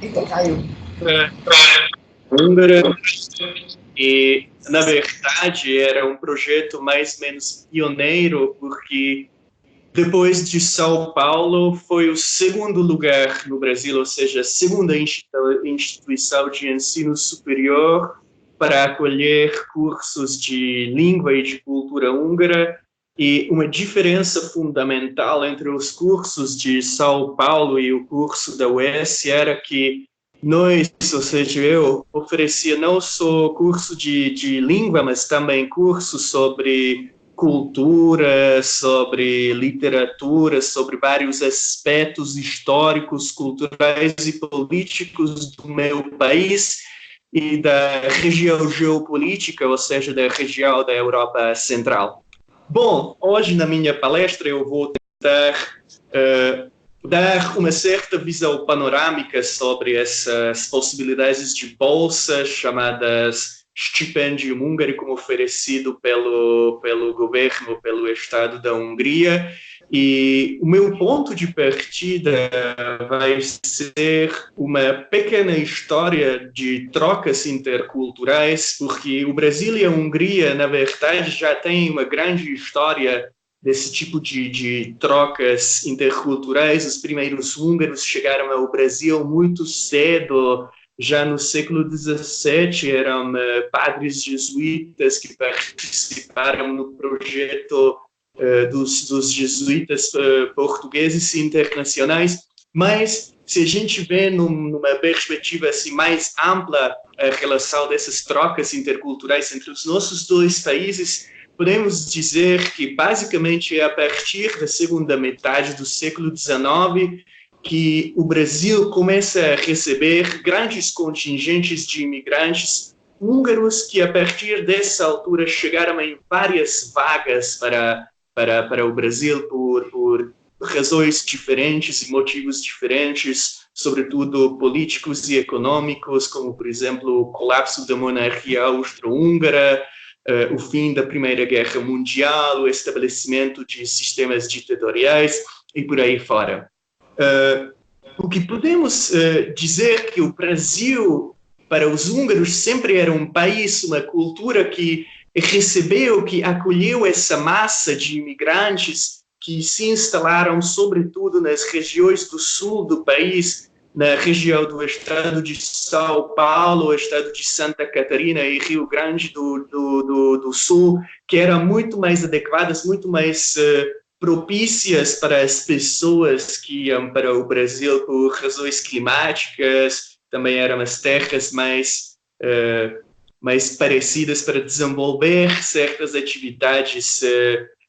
Eita, caiu. Húngara e, na verdade, era um projeto mais ou menos pioneiro, porque depois de São Paulo foi o segundo lugar no Brasil, ou seja, a segunda instituição de ensino superior para acolher cursos de língua e de cultura húngara. E uma diferença fundamental entre os cursos de São Paulo e o curso da UES era que nós, ou seja, eu oferecia não só curso de língua, mas também curso sobre cultura, sobre literatura, sobre vários aspectos históricos, culturais e políticos do meu país e da região geopolítica, ou seja, da região da Europa Central. Bom, hoje na minha palestra eu vou tentar dar uma certa visão panorâmica sobre essas possibilidades de bolsas chamadas Stipendium Húngaro, oferecido pelo governo, pelo Estado da Hungria. E o meu ponto de partida vai ser uma pequena história de trocas interculturais, porque o Brasil e a Hungria, na verdade, já têm uma grande história desse tipo de trocas interculturais. Os primeiros húngaros chegaram ao Brasil muito cedo, já no século XVII, eram padres jesuítas que participaram no projeto dos jesuítas portugueses e internacionais, mas se a gente vê numa perspectiva assim, mais ampla a relação dessas trocas interculturais entre os nossos dois países, podemos dizer que basicamente é a partir da segunda metade do século XIX que o Brasil começa a receber grandes contingentes de imigrantes húngaros que, a partir dessa altura, chegaram em várias vagas para o Brasil por razões diferentes e motivos diferentes, sobretudo políticos e econômicos, como, por exemplo, o colapso da monarquia austro-húngara, o fim da Primeira Guerra Mundial, o estabelecimento de sistemas ditatoriais e por aí fora. O que podemos dizer que o Brasil, para os húngaros, sempre era um país, uma cultura que recebeu, que acolheu essa massa de imigrantes que se instalaram, sobretudo, nas regiões do sul do país, na região do estado de São Paulo, estado de Santa Catarina e Rio Grande do Sul, que eram muito mais adequadas, muito mais propícias para as pessoas que iam para o Brasil por razões climáticas, também eram as terras mais parecidas para desenvolver certas atividades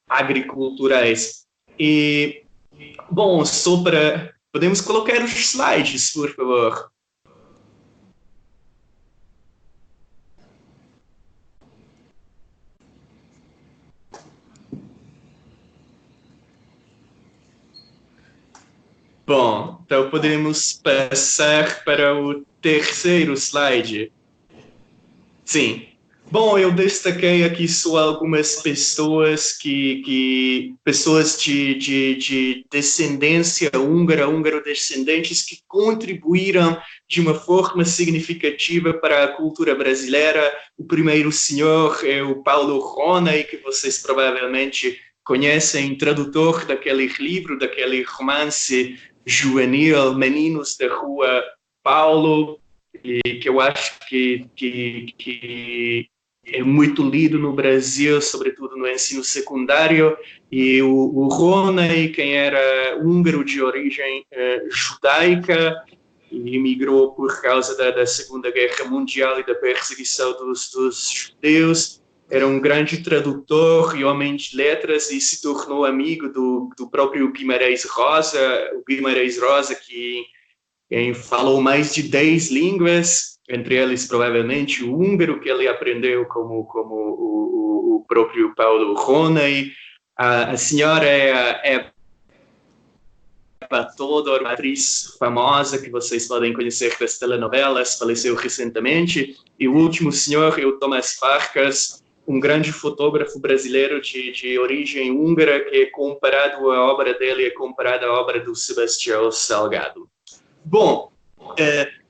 agriculturais. E, bom, podemos colocar os slides, por favor. Bom, então podemos passar para o terceiro slide. Sim. Bom, eu destaquei aqui só algumas pessoas pessoas de descendência húngara, húngaro-descendentes, que contribuíram de uma forma significativa para a cultura brasileira. O primeiro senhor é o Paulo Ronay, que vocês provavelmente conhecem, tradutor daquele livro, daquele romance juvenil, Meninos da Rua Paulo, que eu acho que é muito lido no Brasil, sobretudo no ensino secundário. E o Ronay, quem era húngaro de origem judaica, e emigrou por causa da Segunda Guerra Mundial e da perseguição dos judeus, era um grande tradutor e homem de letras, e se tornou amigo do próprio Guimarães Rosa, o Guimarães Rosa, que falou mais de 10 línguas, entre eles provavelmente o húngaro, que ele aprendeu como o próprio Paulo Ronay. A senhora é Todor, uma atriz famosa que vocês podem conhecer das telenovelas, faleceu recentemente. E o último senhor é o Tomás Farkas, um grande fotógrafo brasileiro de origem húngara, que a obra dele é comparada à obra do Sebastião Salgado. Bom,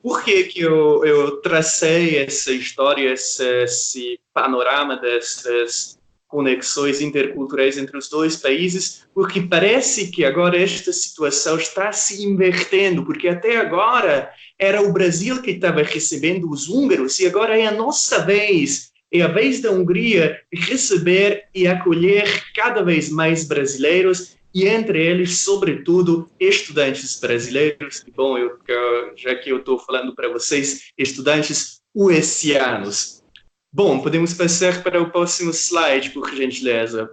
por que que eu tracei essa história, esse panorama dessas conexões interculturais entre os dois países? Porque parece que agora esta situação está se invertendo, porque até agora era o Brasil que estava recebendo os húngaros e agora é a nossa vez. É a vez da Hungria receber e acolher cada vez mais brasileiros e entre eles, sobretudo, estudantes brasileiros. E, bom, já que eu estou falando para vocês, estudantes uesianos. Bom, podemos passar para o próximo slide, por gentileza.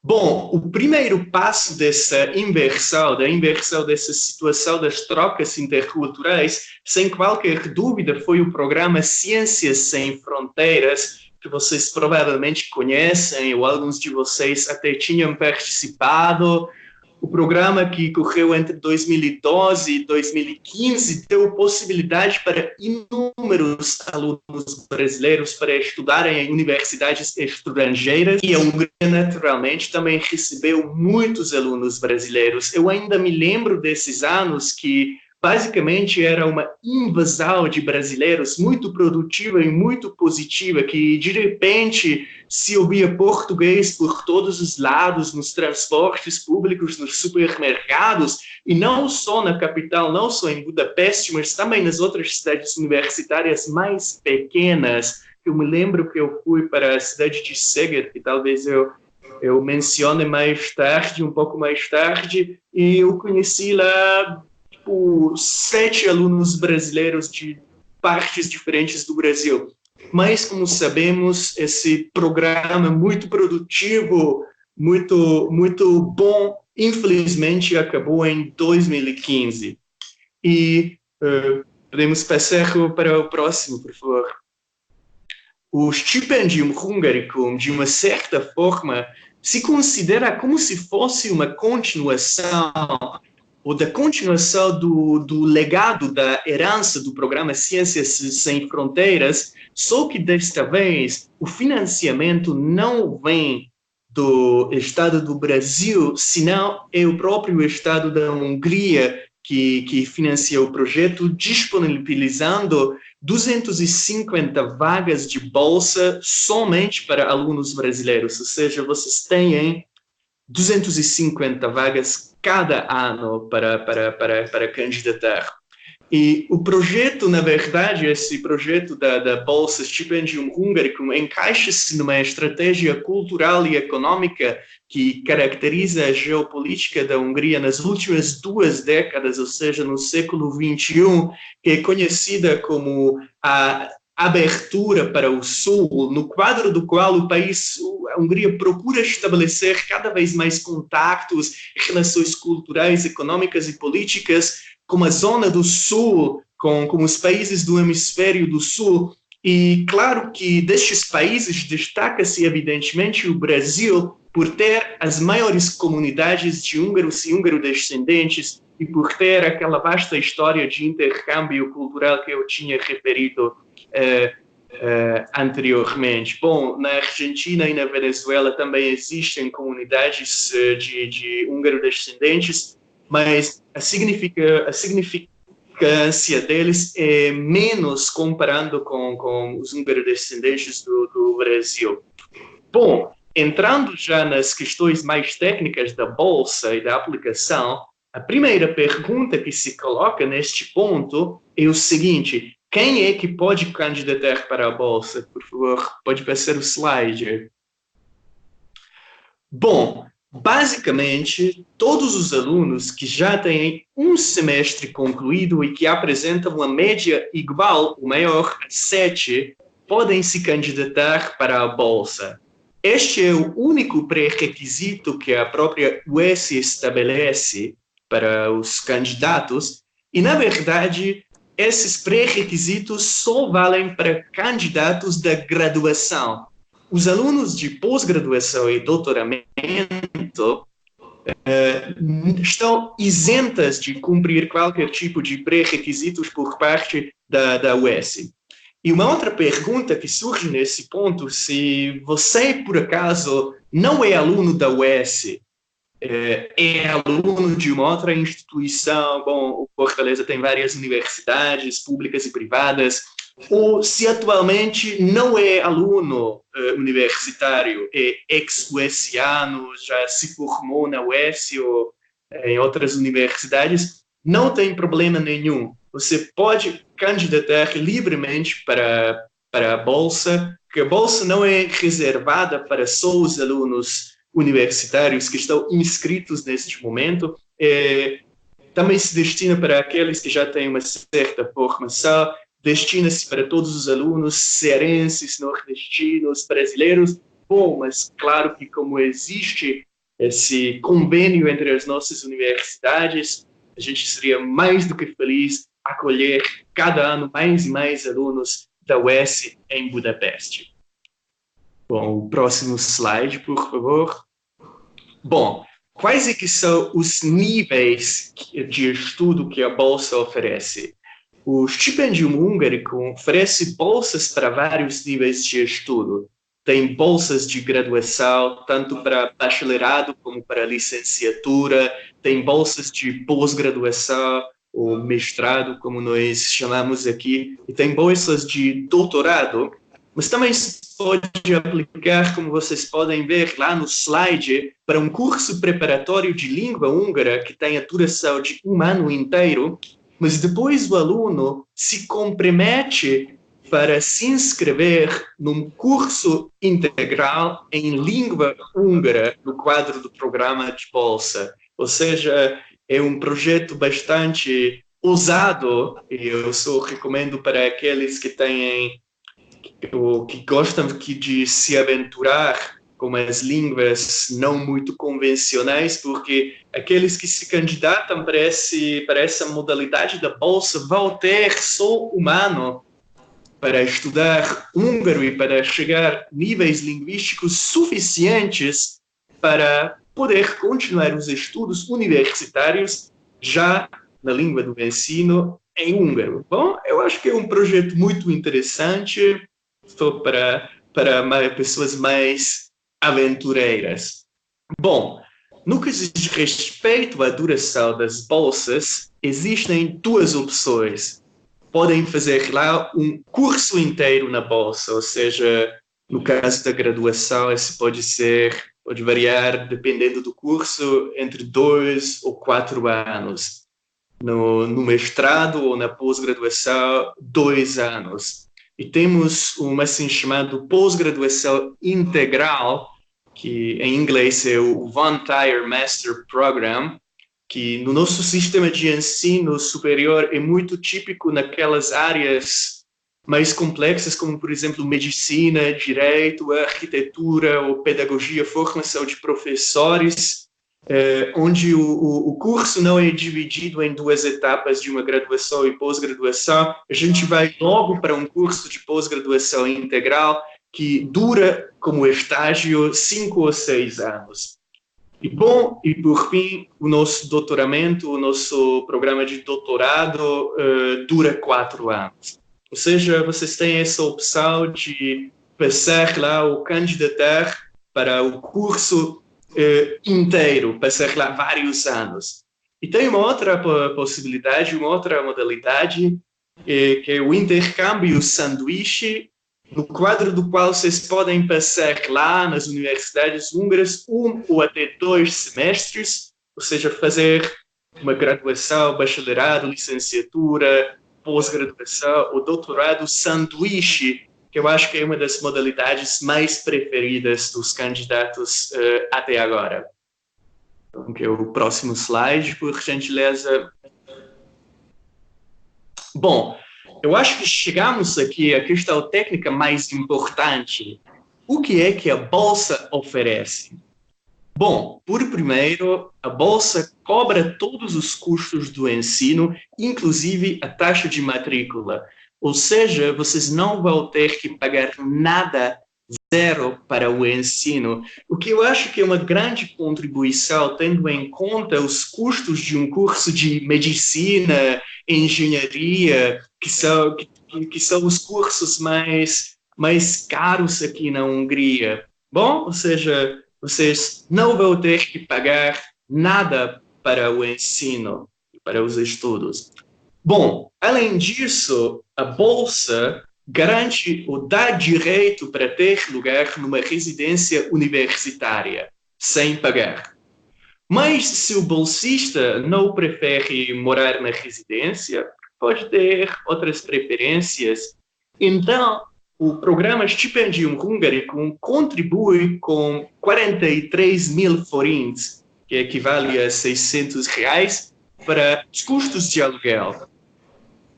Bom, o primeiro passo dessa inversão, da inversão dessa situação das trocas interculturais, sem qualquer dúvida, foi o programa Ciências Sem Fronteiras, que vocês provavelmente conhecem, ou alguns de vocês até tinham participado. O programa, que correu entre 2012 e 2015, deu possibilidade para inúmeros alunos brasileiros para estudarem em universidades estrangeiras, e a Hungria, naturalmente, também recebeu muitos alunos brasileiros. Eu ainda me lembro desses anos que basicamente era uma invasão de brasileiros muito produtiva e muito positiva, que de repente se ouvia português por todos os lados, nos transportes públicos, nos supermercados, e não só na capital, não só em Budapeste, mas também nas outras cidades universitárias mais pequenas. Eu me lembro que eu fui para a cidade de Szeged, que talvez eu mencione mais tarde, um pouco mais tarde, e eu conheci lá 7 alunos brasileiros de partes diferentes do Brasil. Mas, como sabemos, esse programa muito produtivo, muito bom, infelizmente acabou em 2015. E podemos passar para o próximo, por favor. O Stipendium Hungaricum, de uma certa forma, se considera como se fosse uma continuação ou da continuação do legado da herança do programa Ciências Sem Fronteiras, só que desta vez o financiamento não vem do Estado do Brasil, senão é o próprio Estado da Hungria que financia o projeto, disponibilizando 250 vagas de bolsa somente para alunos brasileiros, ou seja, vocês têm 250 vagas cada ano para candidatar. E o projeto, na verdade, esse projeto da Bolsa Stipendium Hungaricum encaixa-se numa estratégia cultural e econômica que caracteriza a geopolítica da Hungria nas últimas 2 décadas, ou seja, no século XXI, que é conhecida como a abertura para o Sul, no quadro do qual o país, a Hungria, procura estabelecer cada vez mais contatos, relações culturais, econômicas e políticas com a zona do Sul, com os países do hemisfério do Sul. E claro que destes países destaca-se evidentemente o Brasil por ter as maiores comunidades de húngaros e húngaro-descendentes e por ter aquela vasta história de intercâmbio cultural que eu tinha referido anteriormente. Bom, na Argentina e na Venezuela também existem comunidades de húngaro-descendentes, mas a significância deles é menos comparando com os húngaro-descendentes do Brasil. Bom, entrando já nas questões mais técnicas da bolsa e da aplicação, a primeira pergunta que se coloca neste ponto é o seguinte: quem é que pode candidatar para a bolsa? Por favor, pode passar o slide. Bom, basicamente, todos os alunos que já têm um semestre concluído e que apresentam uma média igual ou maior a 7, podem se candidatar para a bolsa. Este é o único pré-requisito que a própria UES estabelece para os candidatos, e, na verdade, esses pré-requisitos só valem para candidatos da graduação. Os alunos de pós-graduação e doutoramento estão isentas de cumprir qualquer tipo de pré-requisitos por parte da UES. E uma outra pergunta que surge nesse ponto: se você, por acaso, não é aluno da UES, é aluno de uma outra instituição, bom, o Fortaleza tem várias universidades públicas e privadas, ou se atualmente não é aluno universitário, é ex-UESiano, já se formou na UES ou em outras universidades, não tem problema nenhum. Você pode candidatar livremente para a Bolsa, porque a Bolsa não é reservada para só os alunos universitários que estão inscritos neste momento, também se destina para aqueles que já têm uma certa formação, destina-se para todos os alunos cearenses, nordestinos, brasileiros. Bom, mas claro que como existe esse convênio entre as nossas universidades, a gente seria mais do que feliz acolher cada ano mais e mais alunos da UES em Budapeste. Bom, o próximo slide, por favor. Bom, quais é que são os níveis de estudo que a Bolsa oferece? O Stipendium Húngarico oferece bolsas para vários níveis de estudo. Tem bolsas de graduação, tanto para bacharelado como para licenciatura. Tem bolsas de pós-graduação, ou mestrado, como nós chamamos aqui. E tem bolsas de doutorado, mas também se pode aplicar, como vocês podem ver lá no slide, para um curso preparatório de língua húngara que tem a duração de um ano inteiro, mas depois o aluno se compromete para se inscrever num curso integral em língua húngara no quadro do programa de bolsa. Ou seja, é um projeto bastante ousado e eu só recomendo para aqueles que têm ou que gostam de se aventurar com as línguas não muito convencionais, porque aqueles que se candidatam para essa modalidade da bolsa vão ter só um ano para estudar húngaro e para chegar a níveis linguísticos suficientes para poder continuar os estudos universitários já na língua do ensino em húngaro. Bom, eu acho que é um projeto muito interessante, só para pessoas mais aventureiras. Bom, no que diz respeito à duração das bolsas, existem duas opções. Podem fazer lá um curso inteiro na bolsa, ou seja, no caso da graduação, esse pode variar, dependendo do curso, entre 2 ou 4 anos. No mestrado ou na pós-graduação, 2 anos. E temos uma assim chamada pós-graduação integral, que em inglês é o One Tier Master Program, que no nosso sistema de ensino superior é muito típico naquelas áreas mais complexas, como, por exemplo, medicina, direito, arquitetura ou pedagogia, formação de professores, onde o curso não é dividido em 2 etapas de uma graduação e pós-graduação. A gente vai logo para um curso de pós-graduação integral que dura, como estágio, 5 ou 6 anos. E, bom, e por fim, o nosso doutoramento, o nosso programa de doutorado dura 4 anos. Ou seja, vocês têm essa opção de passar lá ou candidatar para o curso inteiro, passar lá vários anos. E tem uma outra possibilidade, uma outra modalidade, que é o intercâmbio sanduíche, no quadro do qual vocês podem passar lá nas universidades húngaras 1 ou até 2 semestres, ou seja, fazer uma graduação, bacharelado, licenciatura, pós-graduação ou doutorado sanduíche, que eu acho que é uma das modalidades mais preferidas dos candidatos até agora. Então, que é o próximo slide, por gentileza. Bom, eu acho que chegamos aqui à questão técnica mais importante. O que é que a Bolsa oferece? Bom, por primeiro, a Bolsa cobra todos os custos do ensino, inclusive a taxa de matrícula. Ou seja, vocês não vão ter que pagar nada, zero, para o ensino. O que eu acho que é uma grande contribuição, tendo em conta os custos de um curso de medicina, engenharia, que são os cursos mais caros aqui na Hungria. Bom, ou seja, vocês não vão ter que pagar nada para o ensino, para os estudos. Bom, além disso, a bolsa garante ou dá direito para ter lugar numa residência universitária, sem pagar. Mas se o bolsista não prefere morar na residência, pode ter outras preferências. Então, o programa Stipendium Hungaricum contribui com 43 mil forints, que equivale a R$ 600, para os custos de aluguel.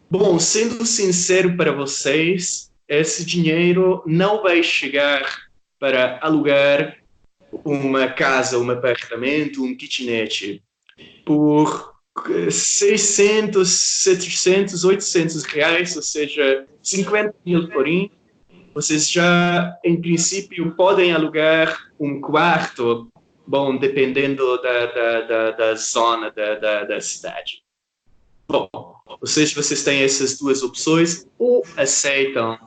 Bom, sendo sincero para vocês, esse dinheiro não vai chegar para alugar uma casa, um apartamento, um kitnet por 600, 700, R$ 800, ou seja, 50 mil forinhos. Vocês já, em princípio, podem alugar um quarto, bom, dependendo da zona da cidade. Bom, ou seja, vocês têm essas duas opções, ou aceitam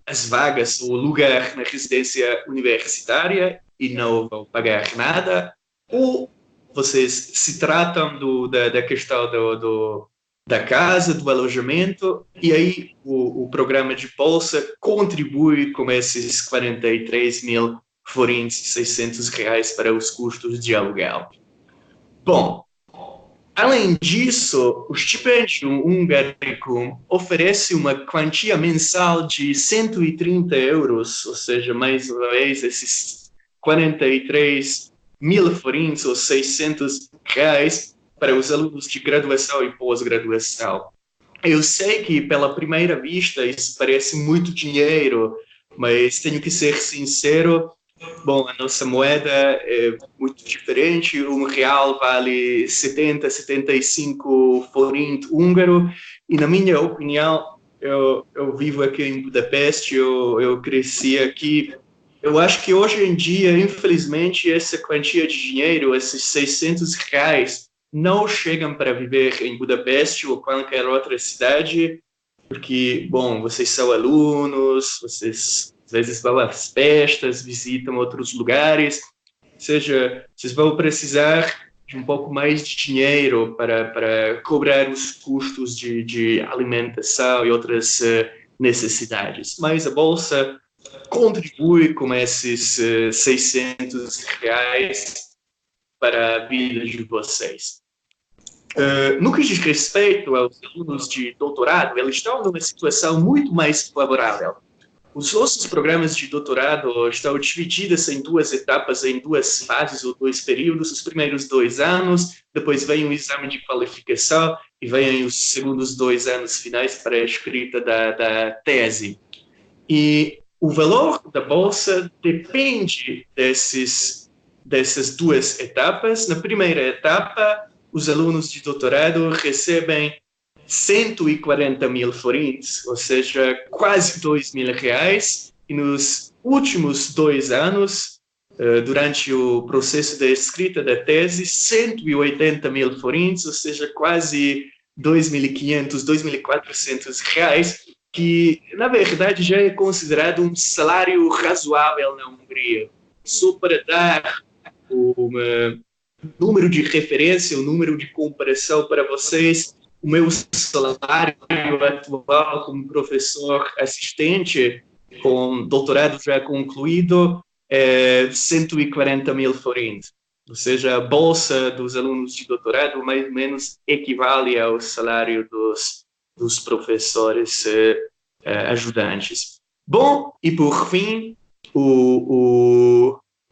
as vagas, o lugar na residência universitária e não vão pagar nada, ou vocês se tratam da questão da casa, do alojamento, e aí o programa de bolsa contribui com esses 43 mil forints, R$ 600 para os custos de aluguel. Bom, além disso, o Stipendium Hungaricum oferece uma quantia mensal de 130 euros, ou seja, mais uma vez, esses 43 mil forints, ou R$ 600, para os alunos de graduação e pós-graduação. Eu sei que, pela primeira vista, isso parece muito dinheiro, mas tenho que ser sincero. Bom, a nossa moeda é muito diferente. Um real vale 70, 75 forint húngaro. E, na minha opinião, eu vivo aqui em Budapeste, eu cresci aqui. Eu acho que hoje em dia, infelizmente, essa quantia de dinheiro, esses R$ 600, não chegam para viver em Budapeste ou qualquer outra cidade, porque, bom, vocês são alunos, vocês às vezes vão às festas, visitam outros lugares, ou seja, vocês vão precisar de um pouco mais de dinheiro para cobrar os custos de alimentação e outras necessidades. Mas a Bolsa contribui com esses R$ 600 para a vida de vocês. No que diz respeito aos alunos de doutorado, eles estão numa situação muito mais favorável. Os nossos programas de doutorado estão divididos em duas etapas, em duas fases ou dois períodos. Os primeiros 2 anos, depois vem o exame de qualificação e vem os segundos 2 anos finais para a escrita da tese. E o valor da bolsa depende dessas duas etapas. Na primeira etapa, os alunos de doutorado recebem 140 mil forints, ou seja, quase R$ 2.000, e nos últimos 2 anos, durante o processo de escrita da tese, 180 mil forints, ou seja, quase R$ 2.500, R$ 2.400, que, na verdade, já é considerado um salário razoável na Hungria. Só para dar uma número de referência, o número de comparação para vocês, o meu salário atual como professor assistente, com doutorado já concluído, é 140 mil forints. Ou seja, a bolsa dos alunos de doutorado mais ou menos equivale ao salário dos professores ajudantes. Bom, e por fim,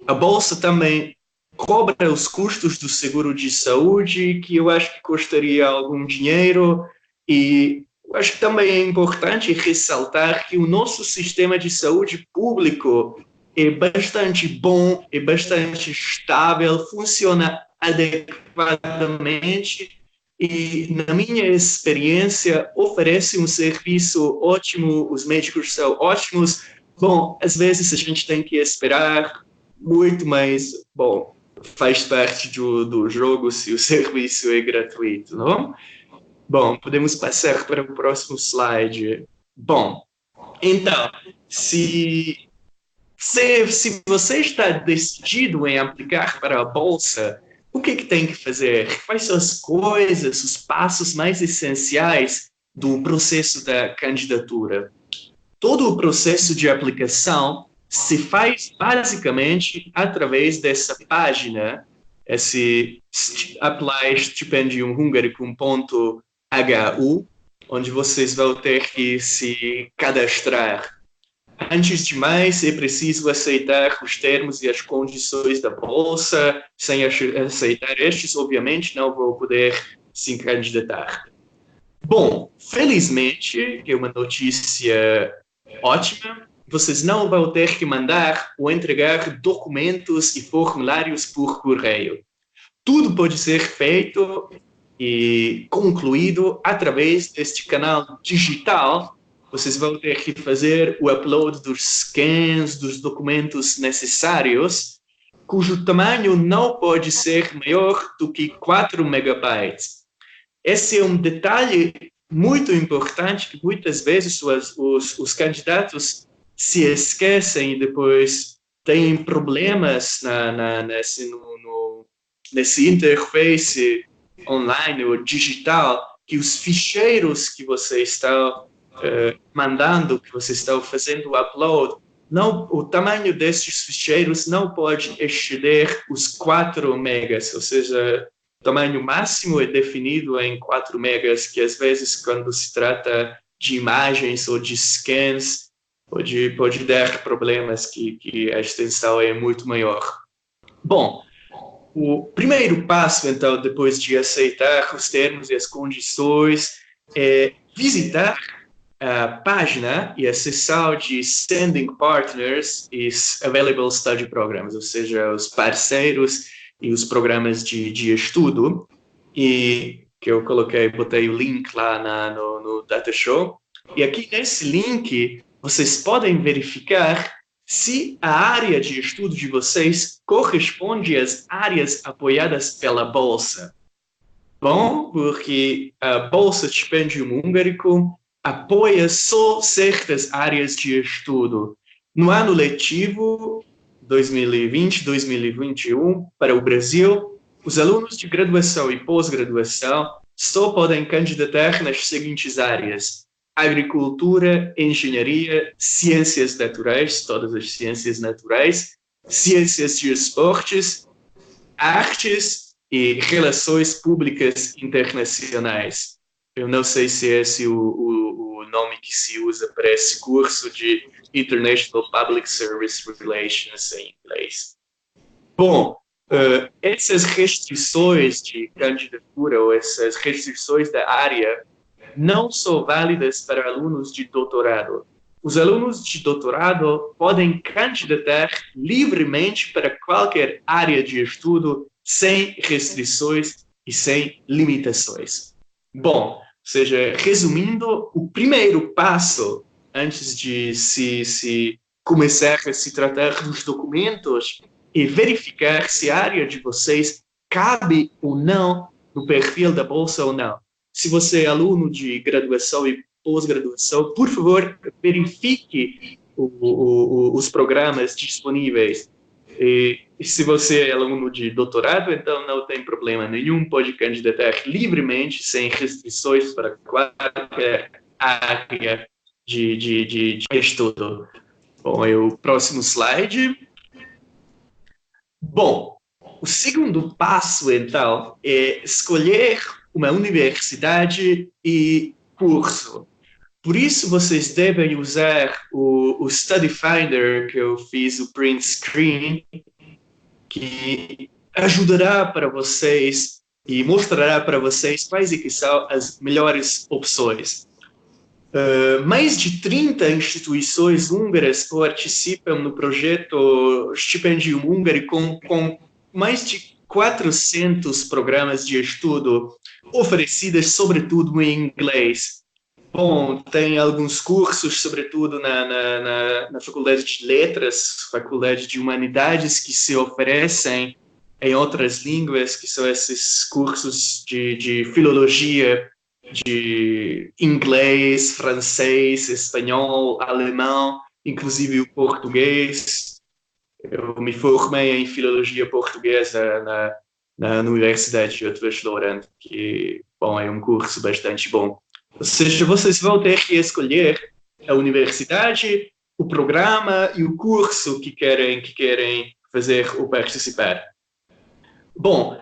a bolsa também cobra os custos do seguro de saúde, que eu acho que custaria algum dinheiro, e eu acho que também é importante ressaltar que o nosso sistema de saúde público é bastante bom, é bastante estável, funciona adequadamente e, na minha experiência, oferece um serviço ótimo, os médicos são ótimos. Bom, às vezes a gente tem que esperar muito, mas, bom, faz parte do jogo se o serviço é gratuito, não? Bom, podemos passar para o próximo slide. Bom, então, se você está decidido em aplicar para a bolsa, O que tem que fazer? Quais são as coisas, os passos mais essenciais do processo da candidatura? Todo o processo de aplicação se faz basicamente através dessa página, esse applystipendiumhungaricum.hu, onde vocês vão ter que se cadastrar. Antes de mais, é preciso aceitar os termos e as condições da bolsa. Sem aceitar estes, obviamente, não vou poder se candidatar. Bom, felizmente, é uma notícia ótima, vocês não vão ter que mandar ou entregar documentos e formulários por correio. Tudo pode ser feito e concluído através deste canal digital. Vocês vão ter que fazer o upload dos scans, dos documentos necessários, cujo tamanho não pode ser maior do que 4 megabytes. Esse é um detalhe muito importante que muitas vezes os candidatos se esquecem e depois têm problemas nesse interface online ou digital, que os ficheiros que você está mandando, que você está fazendo o upload, o tamanho desses ficheiros não pode exceder os 4 megas, ou seja, o tamanho máximo é definido em 4 megas, que às vezes, quando se trata de imagens ou de scans, pode dar problemas que a extensão é muito maior. Bom, o primeiro passo, então, depois de aceitar os termos e as condições, é visitar a página e a seção de Sending Partners e Available Study Programs, ou seja, os parceiros e os programas de estudo, e que eu botei o link lá no Data Show. E aqui nesse link, vocês podem verificar se a área de estudo de vocês corresponde às áreas apoiadas pela Bolsa. Bom, porque a Bolsa Stipendium Húngarico apoia só certas áreas de estudo. No ano letivo 2020-2021, para o Brasil, os alunos de graduação e pós-graduação só podem candidatar nas seguintes áreas: agricultura, engenharia, ciências naturais, todas as ciências naturais, ciências de esportes, artes e relações públicas internacionais. Eu não sei se esse é o nome que se usa para esse curso de International Public Service Relations em inglês. Bom, essas restrições de candidatura ou essas restrições da área não são válidas para alunos de doutorado. Os alunos de doutorado podem candidatar livremente para qualquer área de estudo sem restrições e sem limitações. Bom, ou seja, resumindo, o primeiro passo antes de se começar a se tratar dos documentos é verificar se a área de vocês cabe ou não no perfil da bolsa ou não. Se você é aluno de graduação e pós-graduação, por favor, verifique os programas disponíveis. E se você é aluno de doutorado, então não tem problema nenhum, pode candidatar livremente, sem restrições para qualquer área de estudo. Bom, o próximo slide. Bom, o segundo passo, então, é escolher uma universidade e curso. Por isso, vocês devem usar o Study Finder, que eu fiz o print screen, que ajudará para vocês e mostrará para vocês quais são as melhores opções. Mais de 30 instituições húngaras participam no projeto Stipendium Húngarico com mais de 400 programas de estudo oferecidos, sobretudo em inglês. Bom, tem alguns cursos, sobretudo na Faculdade de Letras, Faculdade de Humanidades, que se oferecem em outras línguas, que são esses cursos de filologia, de inglês, francês, espanhol, alemão, inclusive o português. Eu me formei em filologia portuguesa na Universidade de Utrecht, que, bom, é um curso bastante bom. Ou seja, vocês vão ter que escolher a universidade, o programa e o curso que querem fazer ou participar. Bom,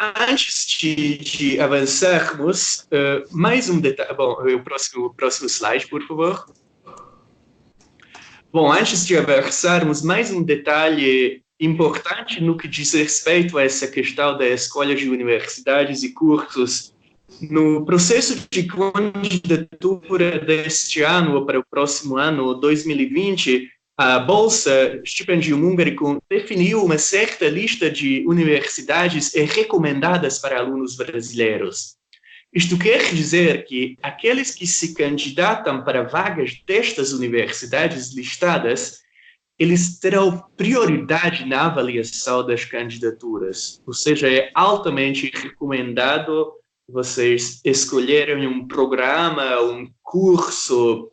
antes de avançarmos, mais um detalhe. Bom, o próximo slide, por favor. Bom, antes de avançarmos, mais um detalhe importante no que diz respeito a essa questão da escolha de universidades e cursos. No processo de candidatura deste ano para o próximo ano, 2020, a Bolsa Stipendium Hungaricum definiu uma certa lista de universidades recomendadas para alunos brasileiros. Isto quer dizer que aqueles que se candidatam para vagas destas universidades listadas, eles terão prioridade na avaliação das candidaturas. Ou seja, é altamente recomendado vocês escolherem um programa, um curso,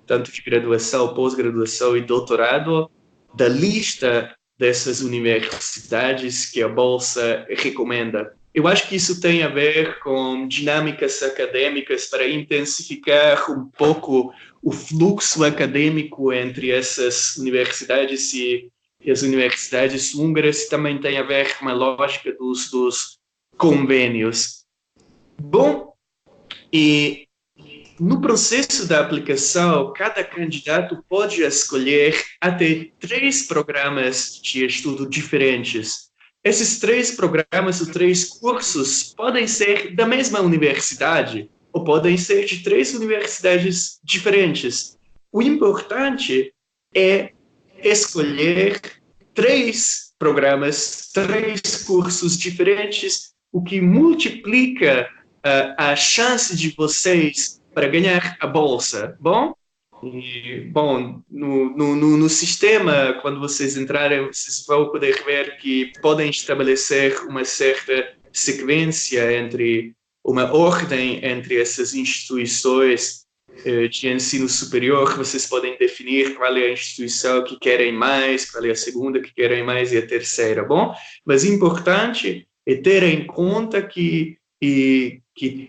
tanto de graduação, pós-graduação e doutorado, da lista dessas universidades que a Bolsa recomenda. Eu acho que isso tem a ver com dinâmicas acadêmicas para intensificar um pouco o fluxo acadêmico entre essas universidades e as universidades húngaras, também tem a ver com a lógica dos convênios. Bom, e no processo da aplicação, cada candidato pode escolher até 3 programas de estudo diferentes. Esses 3 programas ou 3 cursos podem ser da mesma universidade ou podem ser de 3 universidades diferentes. O importante é escolher 3 programas, 3 cursos diferentes, o que multiplica a chance de vocês para ganhar a bolsa. Bom? E, bom, no sistema, quando vocês entrarem, vocês vão poder ver que podem estabelecer uma certa sequência uma ordem entre essas instituições de ensino superior. Vocês podem definir qual é a instituição que querem mais, qual é a segunda que querem mais e a terceira, bom? Mas importante é ter em conta que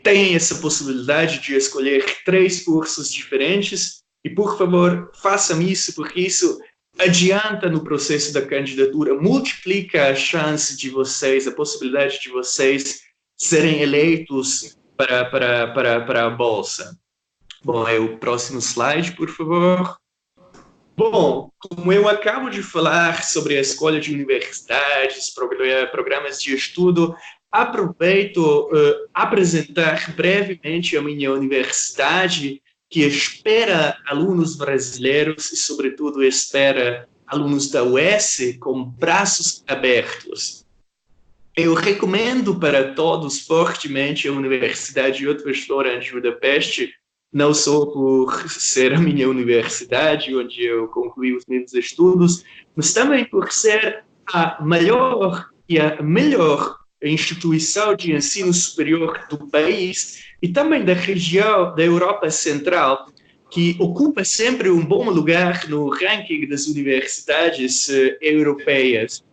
tem essa possibilidade de escolher 3 cursos diferentes. E, por favor, façam isso, porque isso adianta no processo da candidatura, multiplica a chance de vocês, a possibilidade de vocês serem eleitos para a Bolsa. Bom, é o próximo slide, por favor. Bom, como eu acabo de falar sobre a escolha de universidades, programas de estudo, aproveito apresentar brevemente a minha universidade, que espera alunos brasileiros e, sobretudo, espera alunos da UES com braços abertos. Eu recomendo para todos fortemente a Universidade de Utrecht de Budapeste, não só por ser a minha universidade, onde eu concluí os meus estudos, mas também por ser a maior e a melhor instituição de ensino superior do país e também da região da Europa Central, que ocupa sempre um bom lugar no ranking das universidades europeias.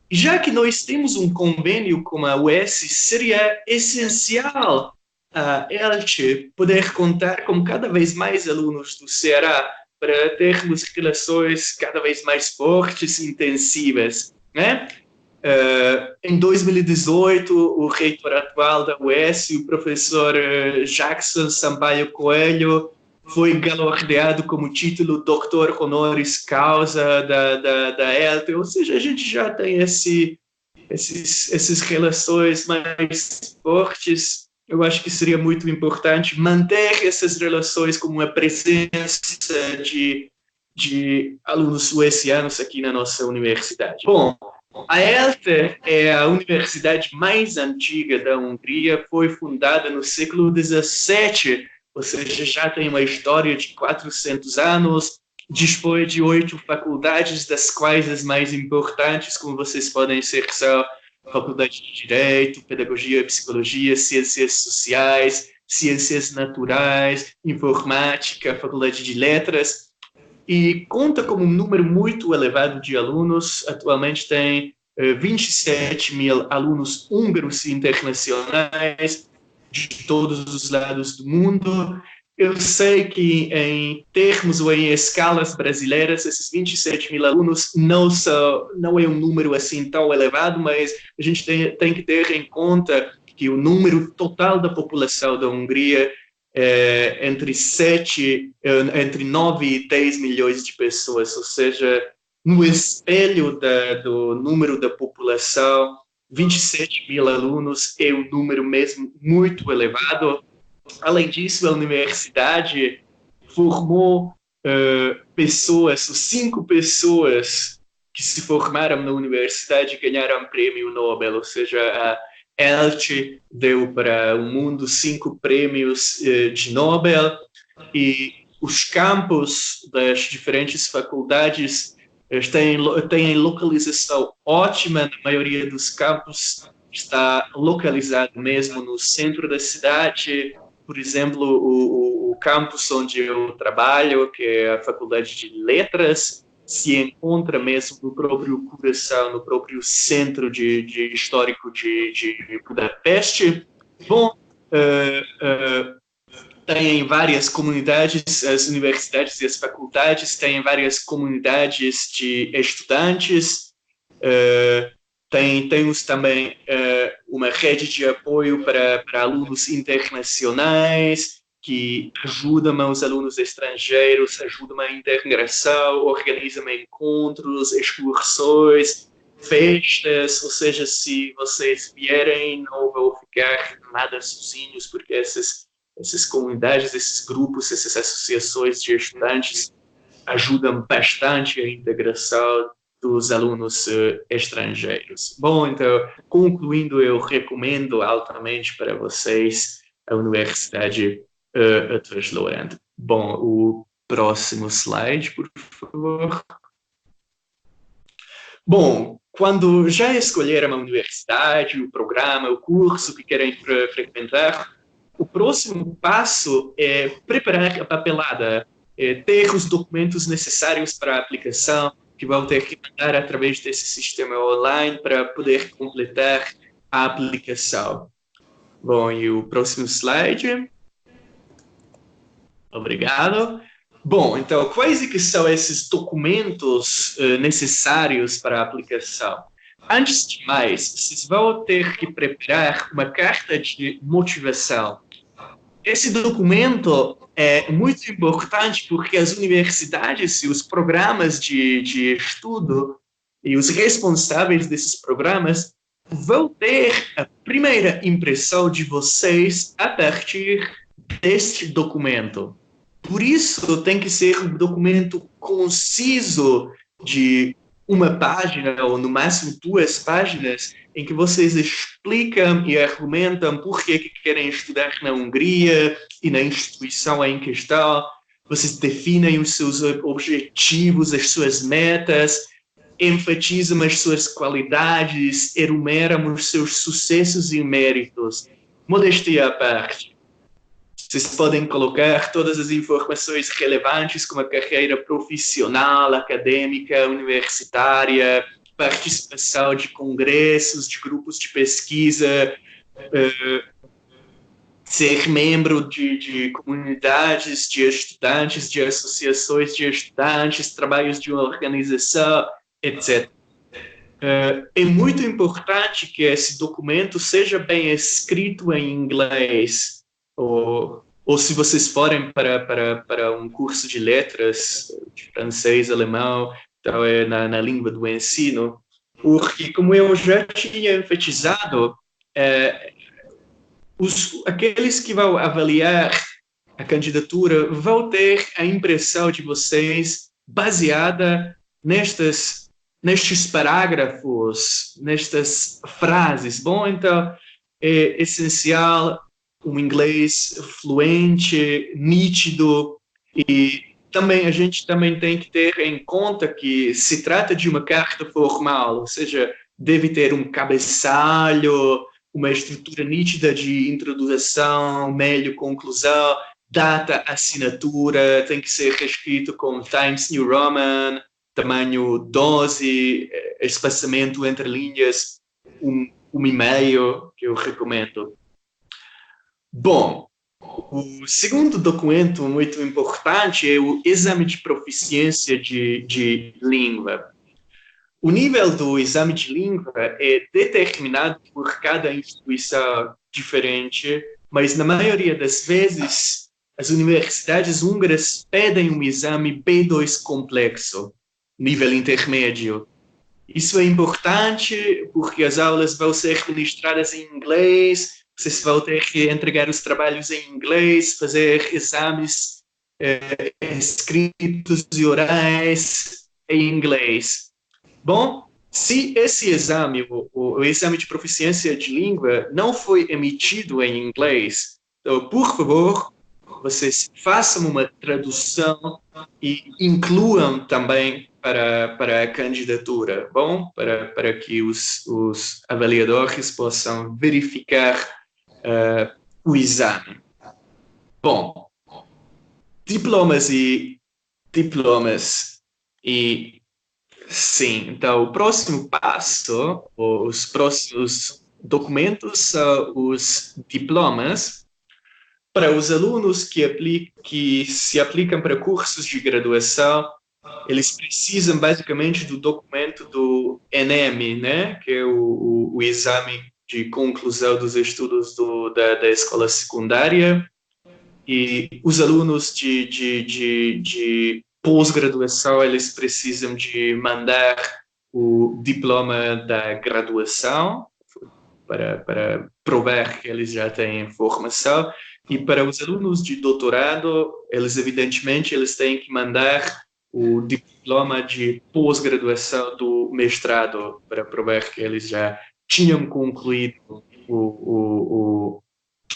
Já que nós temos um convênio com a UES, seria essencial a ELTE poder contar com cada vez mais alunos do Ceará para termos relações cada vez mais fortes e intensivas, né? Em 2018, o reitor atual da UES, o professor Jackson Sampaio Coelho, foi galardoado como título Doutor Honoris Causa da ELTE, ou seja, a gente já tem essas relações mais fortes. Eu acho que seria muito importante manter essas relações como uma presença de alunos suecianos aqui na nossa universidade. Bom, a ELTE é a universidade mais antiga da Hungria, foi fundada no século XVII, ou seja, já tem uma história de 400 anos, dispõe de 8 faculdades, das quais as mais importantes, como vocês podem ser, são Faculdade de Direito, Pedagogia, Psicologia, Ciências Sociais, Ciências Naturais, Informática, Faculdade de Letras, e conta com um número muito elevado de alunos. Atualmente tem 27 mil alunos húngaros internacionais de todos os lados do mundo. Eu sei que em termos ou em escalas brasileiras, esses 27 mil alunos não é um número assim tão elevado, mas a gente tem que ter em conta que o número total da população da Hungria é entre 9 e 10 milhões de pessoas, ou seja, no espelho do número da população, 27 mil alunos é um número mesmo muito elevado. Além disso, a universidade formou pessoas, 5 pessoas que se formaram na universidade ganharam prêmio Nobel, ou seja, a ELTE deu para o mundo 5 prêmios de Nobel, e os campos das diferentes faculdades têm localização ótima. Na maioria dos campos está localizado mesmo no centro da cidade. Por exemplo, o campus onde eu trabalho, que é a Faculdade de Letras, se encontra mesmo no próprio coração, no próprio centro histórico de Budapeste. Bom, tem várias comunidades, as universidades e as faculdades têm várias comunidades de estudantes. Temos também uma rede de apoio para alunos internacionais, que ajudam os alunos estrangeiros, ajudam a integração, organizam encontros, excursões, festas. Ou seja, se vocês vierem, não vão ficar nada sozinhos, porque essas comunidades, esses grupos, essas associações de estudantes ajudam bastante a integração dos alunos estrangeiros. Bom, então, concluindo, eu recomendo altamente para vocês a Universidade Utrecht Lorentz. Bom, o próximo slide, por favor. Bom, quando já escolheram a universidade, o programa, o curso que querem frequentar, o próximo passo é preparar a papelada, ter os documentos necessários para a aplicação, que vão ter que mandar através desse sistema online para poder completar a aplicação. Bom, e o próximo slide. Obrigado. Bom, então, quais que são esses documentos necessários para a aplicação? Antes de mais, vocês vão ter que preparar uma carta de motivação. Esse documento é muito importante porque as universidades e os programas de estudo e os responsáveis desses programas vão ter a primeira impressão de vocês a partir deste documento. Por isso, tem que ser um documento conciso de uma página, ou no máximo 2 páginas, em que vocês explicam e argumentam por que querem estudar na Hungria e na instituição em questão. Vocês definem os seus objetivos, as suas metas, enfatizam as suas qualidades, enumeram os seus sucessos e méritos. Modéstia à parte. Vocês podem colocar todas as informações relevantes, como a carreira profissional, acadêmica, universitária, participação de congressos, de grupos de pesquisa, ser membro de comunidades de estudantes, de associações de estudantes, trabalhos de uma organização, etc. É muito importante que esse documento seja bem escrito em inglês, ou se vocês forem para um curso de letras, de francês, alemão, então é na língua do ensino, porque, como eu já tinha enfatizado, aqueles que vão avaliar a candidatura vão ter a impressão de vocês baseada nestes parágrafos, nestas frases. Bom, então, é essencial um inglês fluente, nítido, e também a gente também tem que ter em conta que se trata de uma carta formal, ou seja, deve ter um cabeçalho, uma estrutura nítida de introdução, meio, conclusão, data, assinatura, tem que ser escrito com Times New Roman, tamanho 12, espaçamento entre linhas 1,5, que eu recomendo. Bom, o segundo documento muito importante é o exame de proficiência de língua. O nível do exame de língua é determinado por cada instituição diferente, mas na maioria das vezes as universidades húngaras pedem um exame B2 complexo, nível intermédio. Isso é importante porque as aulas vão ser ministradas em inglês, vocês vão ter que entregar os trabalhos em inglês, fazer exames escritos e orais em inglês. Bom, se esse exame, o exame de proficiência de língua, não foi emitido em inglês, então, por favor, vocês façam uma tradução e incluam também para a candidatura, bom? Para que os avaliadores possam verificar o exame. Bom, diplomas. Sim, então o próximo passo, os próximos documentos são os diplomas para os alunos que se aplicam para cursos de graduação. Eles precisam basicamente do documento do ENEM, né, que é o exame de conclusão dos estudos da escola secundária, e os alunos de pós-graduação, eles precisam de mandar o diploma da graduação para provar que eles já têm formação. E para os alunos de doutorado, eles têm que mandar o diploma de pós-graduação do mestrado para provar que eles já tinham concluído o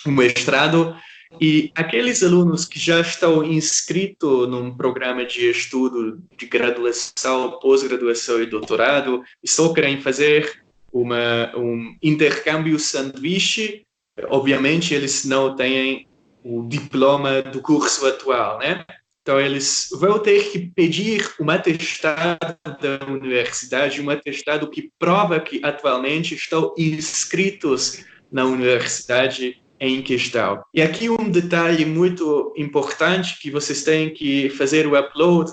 mestrado. E aqueles alunos que já estão inscritos num programa de estudo de graduação, pós-graduação e doutorado, e só querem fazer um intercâmbio sanduíche, obviamente eles não têm o diploma do curso atual, né? Então eles vão ter que pedir um atestado da universidade, um atestado que prova que atualmente estão inscritos na universidade em questão. E aqui um detalhe muito importante, que vocês têm que fazer o upload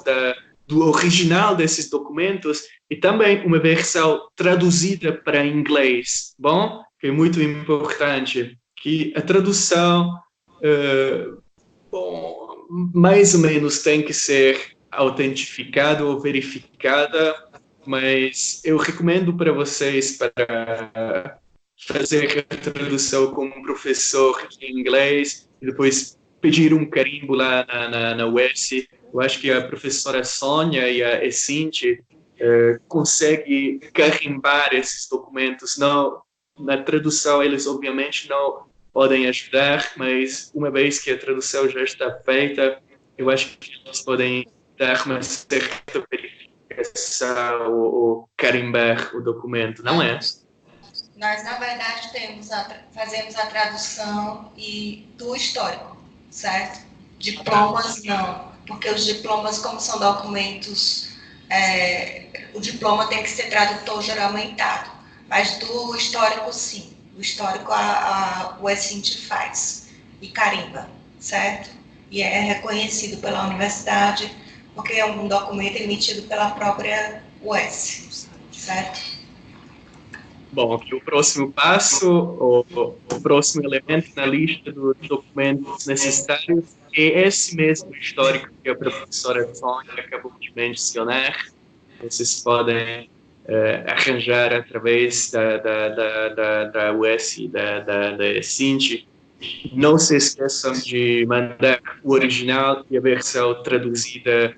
do original desses documentos e também uma versão traduzida para inglês, bom? Que é muito importante, que a tradução, bom, mais ou menos tem que ser autentificada ou verificada, mas eu recomendo para vocês para fazer a tradução com um professor de inglês e depois pedir um carimbo lá na UES. Eu acho que a professora Sônia e a Essinte conseguem carimbar esses documentos. Não, na tradução eles obviamente não podem ajudar, mas uma vez que a tradução já está feita, eu acho que eles podem dar uma certa verificação ou carimbar o documento, não é? Nós, na verdade, fazemos a tradução do histórico, certo? Diplomas, não, porque os diplomas, como são documentos, o diploma tem que ser tradutor juramentado, mas do histórico, sim. O histórico, o ESINT faz e carimba, certo? E é reconhecido pela universidade, porque é um documento emitido pela própria UES, certo? Bom, aqui o próximo passo, o próximo elemento na lista dos documentos necessários é esse mesmo histórico que a professora Sônia acabou de mencionar. Vocês podem arranjar através da UES e da Essinte. Não se esqueçam de mandar o original e a versão traduzida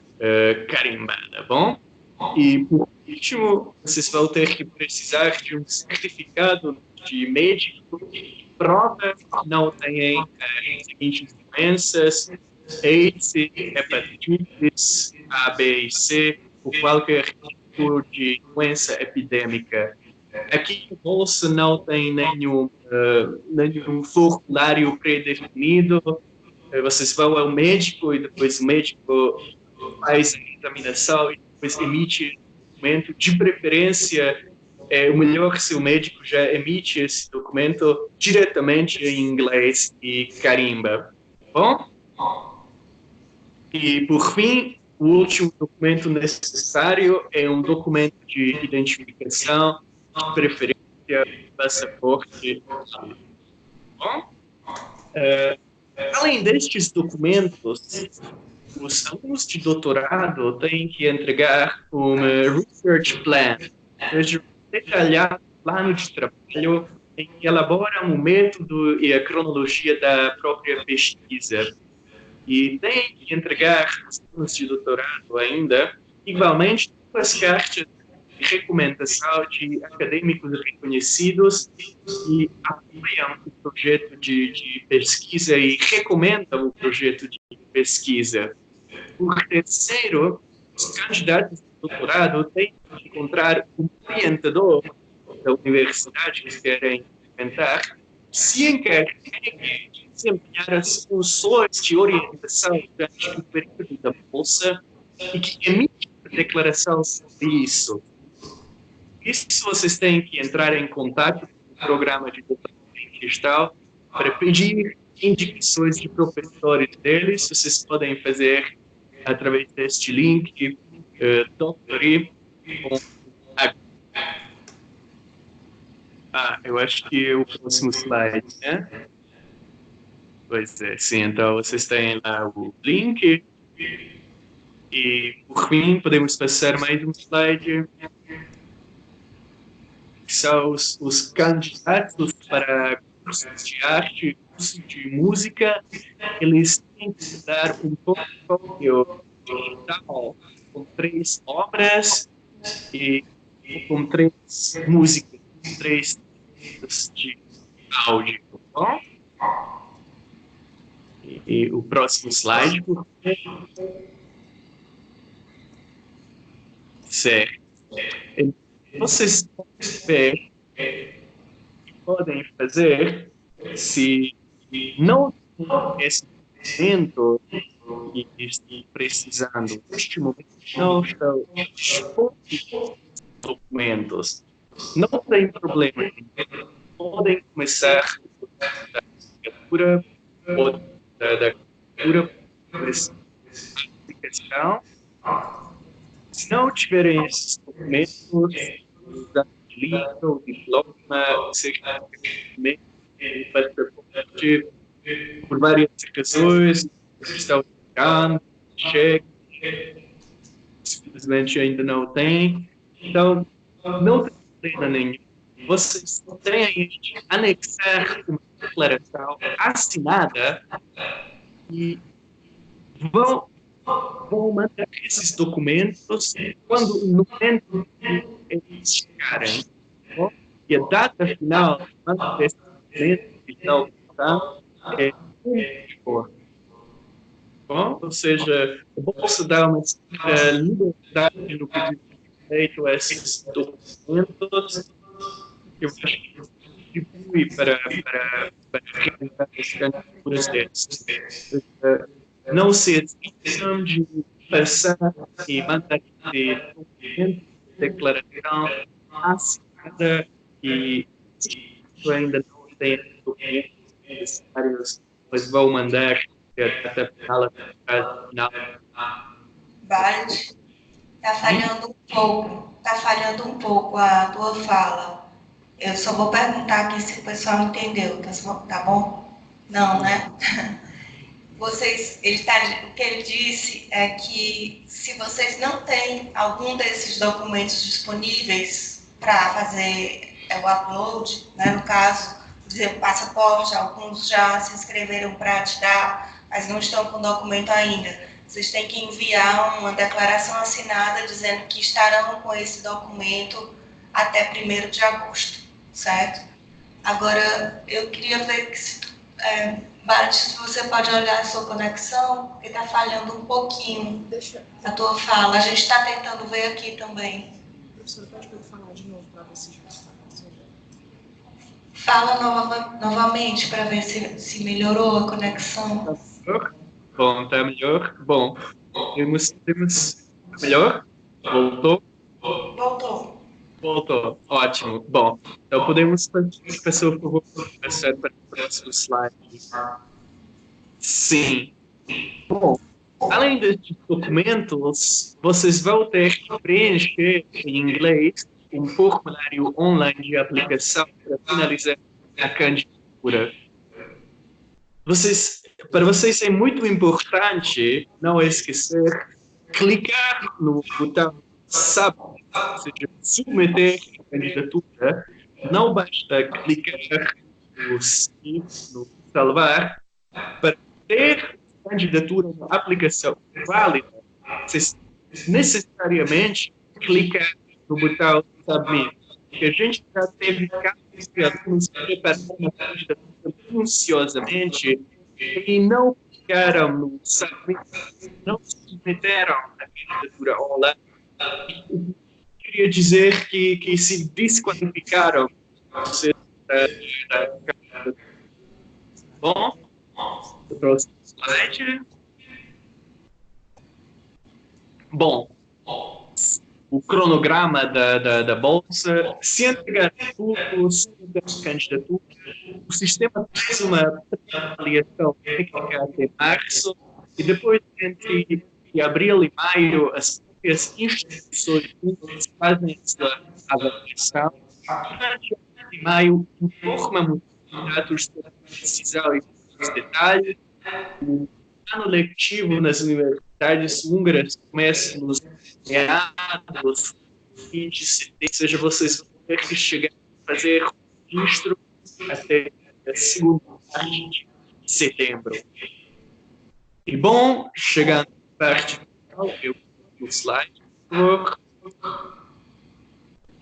carimbada, bom? E, por último, vocês vão ter que precisar de um certificado de médico que prova que não têm as seguintes doenças: AIDS, hepatites A, B e C, ou qualquer tipo de doença epidêmica. Aqui no bolso não tem nenhum formulário pré-definido. Vocês vão ao médico e depois o médico faz a examinação e depois emite o documento. De preferência, o melhor se o médico já emite esse documento diretamente em inglês e carimba. Bom? E, por fim, o último documento necessário é um documento de identificação, de preferência, passaporte. Bom? Além destes documentos, os alunos de doutorado têm que entregar um research plan, ou seja, um detalhado plano de trabalho em que elaboram o método e a cronologia da própria pesquisa. E têm que entregar aos alunos de doutorado ainda, igualmente, duas cartas de recomendação de acadêmicos reconhecidos que apoiam o projeto de pesquisa e recomendam o projeto de pesquisa. Por terceiro, os candidatos de doutorado têm que encontrar um orientador da universidade que querem implementar, se encarregue de desempenhar as funções de orientação durante o período da bolsa e que emite a declaração sobre isso. Isso vocês têm que entrar em contato com o programa de doutorado em questão para pedir indicações de professores deles. Vocês podem fazer através deste link, Doctori. Eu acho que é o próximo slide, né? Pois é, sim. Então, vocês têm lá o link. E, por fim, podemos passar mais um slide. Que são os candidatos para cursos de arte, cursos de música. Eles têm que dar um portfólio digital com 3 obras e com 3 músicas, 3 de áudio. Bom? E o próximo slide, por favor. Certo. Vocês podem fazer se não tem esse momento e estão precisando. Neste momento, não estão dispondo documentos. Não tem problema. Podem começar da captura ou da captura por essa aplicação. Se não tiverem esses documentos, da livro, diploma, certificado, passaporte, por várias razões, estão chegando, cheque, simplesmente ainda não tem. Então, não tem problema nenhum. Vocês têm de anexar uma declaração assinada e vão mandar esses documentos quando no momento que eles chegarem. Bom? E a data final desse documento que está ocultado é 1 de agosto. Bom? Ou seja, a Bolsa dá uma liberdade no que diz respeito a esses documentos. Eu acho que contribui para realizar as candidaturas desses. Não se esqueçam de passar e mandar esse documento de declaração assinada e se ainda não tem documentos necessários, mas vão mandar até a final. Bart, está falhando um pouco a tua fala. Eu só vou perguntar aqui se o pessoal entendeu, tá bom? Não, né? O que ele disse é que se vocês não têm algum desses documentos disponíveis para fazer o upload, né, no caso, por exemplo, passaporte, alguns já se inscreveram para tirar, mas não estão com o documento ainda. Vocês têm que enviar uma declaração assinada dizendo que estarão com esse documento até 1º de agosto, certo? Agora, eu queria ver que Bart, se você pode olhar a sua conexão, porque está falhando um pouquinho a tua fala. A gente está tentando ver aqui também. Professor, pode falar de novo para ver se já está fazendo? Fala novamente para ver se melhorou a conexão. Bom, está melhor? Bom, temos melhor? Voltou? Voltou. Voltou. Ótimo. Bom, então podemos fazer, professor, por favor, passar para o próximo slide. Sim. Bom, além destes documentos, vocês vão ter que preencher em inglês um formulário online de aplicação para finalizar a candidatura. Para vocês é muito importante não esquecer clicar no botão submit, ou seja, submeter a candidatura. Não basta clicar no sim, no salvar, para ter a candidatura na aplicação válida. Vocês necessariamente clicar no botão submit. Porque a gente já teve casos de alunos que prepararam uma candidatura minuciosamente e não clicaram no submit, não submeteram a candidatura online. Eu queria dizer que se desqualificaram. Bom, o próximo slide. Bom, o cronograma da bolsa, se entregar tudo, das candidaturas, o sistema faz uma avaliação técnica até março, e depois, entre abril e maio, as próprias instituições fazem essa avaliação. Durante abril e maio, informam os candidatos sobre a decisão e os detalhes. O ano letivo nas universidades húngaras começa nos meados de setembro, ou seja, vocês vão ter que chegar a fazer registro até a segunda parte de setembro. E bom, chegando à parte final, eu vou no slide, por favor.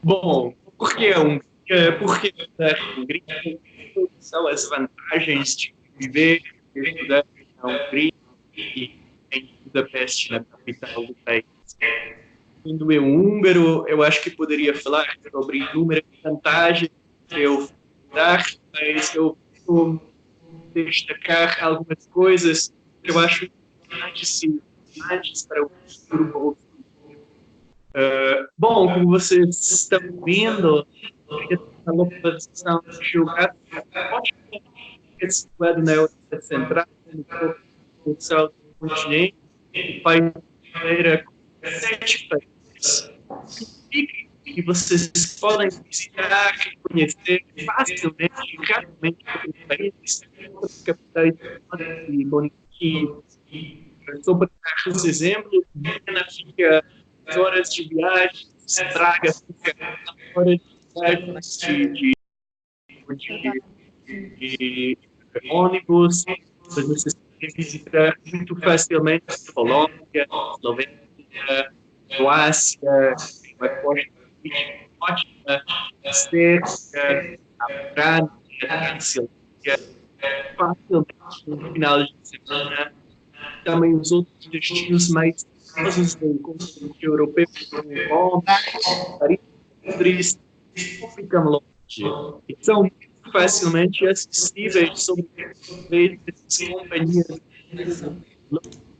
Bom, por que a Hungria? Por que a Hungria? Quais são as vantagens de viver e estudar na Hungria e em Budapeste, na capital do país? Sendo eu húngaro, eu acho que poderia falar sobre inúmeras vantagens que eu dar, mas eu vou destacar algumas coisas que eu acho importantes para o futuro. Bom, como vocês estão vendo, a localização geográfica é situada na Europa Central, no sul do continente, o país inteiro com 7 países. Que vocês podem visitar e conhecer facilmente e rapidamente os países, as capitais de Bonito. Só para dar os exemplos, Viena fica horas de viagem, Praga fica horas de viagem de ônibus, vocês podem visitar muito facilmente Polônia, Eslovênia, Croácia, uma costa ótima, Sérvia, a Ucrânia, a Transilvânia, facilmente no final de semana. Também os outros destinos mais famosos do continente europeu, como Paris, Londres, não ficam longe. E são muito facilmente acessíveis sobre essas companhias de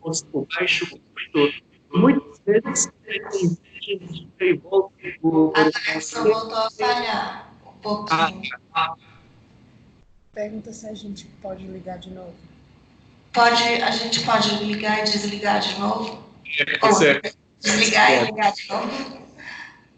custo baixo, muitas vezes tem gente que volta por... A conexão voltou a falhar um pouquinho. Pergunta se a gente pode ligar de novo. A gente pode ligar e desligar de novo? Certo. Desligar e ligar de novo?